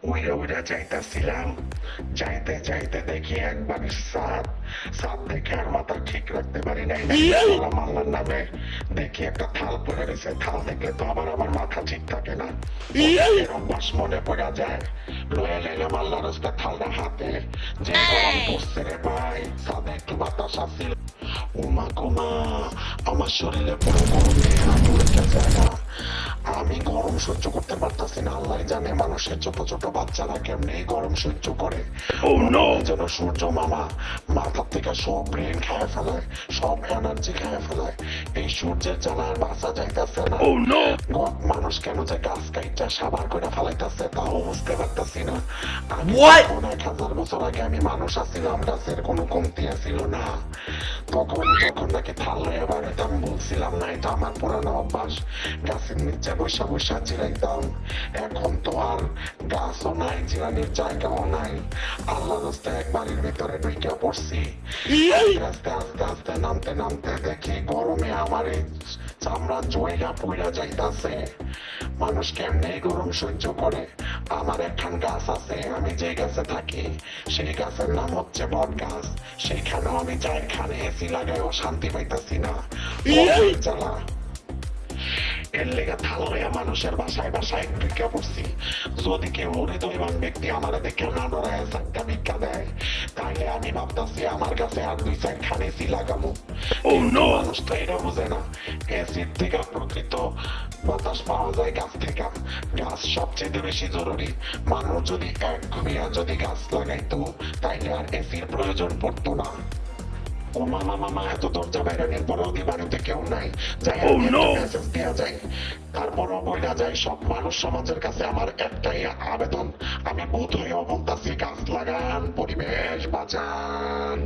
উইরা উইরা যাইতেছিলাম, যাইতে যাইতে দেখি একবার সাপ। সাপ দেখে আর মাথা ঠিক রাখতে পারি নাই, মাল্লার নামে দেখি একটা থাল পড়ে গেছে। থাল দেখলে তো আবার আমার মাথা ঠিক থাকে না, অভ্যাস মনে পড়া যায়। লয়ে লাইলাম আল্লাহর রাস্তা থালটা হাতে, যে গরম পড়ছে রে ভাই, সাদে একটু বাতাস আসছিল। উমা কুমা, আমার শরীরে পুরো গরমে আগুন লেগে যায় না। আমি গরম সহ্য করতে পারতাছি না, আল্লাহ জানে মানুষের ছোট ছোট বাচ্চারা কেমনে এই গরম সহ্য করে। যেন সূর্য মামা মাথার থেকে সব ব্রেন খেয়ে ফেলায়, সব এনার্জি খেয়ে ফেলায়। এই সূর্যের জ্বালা আর বাঁচা যাইতেছে না। মানুষ কেন যে গাছ কাইটা সাবার করে ফেলাইতেছে তাও বুঝতে পারতাছি না। আমি যখন 1000 বছর আগে আমি মানুষ আসছিলাম, গাছের কোনো কমতি ছিল না। তখন নাকি থাল হয়ে বাড়াইতাম, বলছিলাম না এটা আমার পুরানো অভ্যাস, গাছের নিচে বসা বসা জিরাইতাম। এখন তো আর গাছও নাই, জিরানির জায়গাও নাই। আল্লাহ রাস্তায় এক বাড়ির ভিতরে ঢুকে পড়ছি। আস্তে আস্তে আস্তে নামতে নামতে দেখি গরমে আমার এই চামড়া জয়লা পইরা যাইতাছে। মানুষ কেমনে গরম সহ্য করে? আমার একখান গাছ আছে, আমি যে গাছে থাকি সেই গাছের নাম হচ্ছে বট গাছ। সেইখানেও আমি যাই, খানে এসি লাগাইও শান্তি পাইতাছি না, জ্বালা। এর লেগে থাল হইয়া মানুষের বাসায় বাসায় ঢুকে পড়ছি। যদি কেউ হৃদয়বান ব্যক্তি আমার দেখে না ডরায় চারটা ভিক্ষা দেয়, তাইলে আমি ভাবতাছি আমার কাছে আর 2-4 খান এসি লাগামো। মানুষ তো এটা বুঝে না, এসির থেকে প্রকৃত বাতাস পাওয়া যায় গাছ থেকে। গাছ সবচেয়ে বেশি জরুরি। মানুষ যদি এক ঘুমিয়া যদি গাছ লাগাইতো, তাইলে আর এসির প্রয়োজন পড়তো না। ও মামা মামা, এত দরজা বাইরানির পরেও কি বাড়িতে কেউ নাই? যাই মেসেজ দেওয়া যায়, তারপরও বইলা যায়। সব মানুষ সমাজের কাছে আমার একটাই আবেদন, আমি বোধ হয়েও বলতাছি গাছ লাগান, পরিবেশ বাঁচান।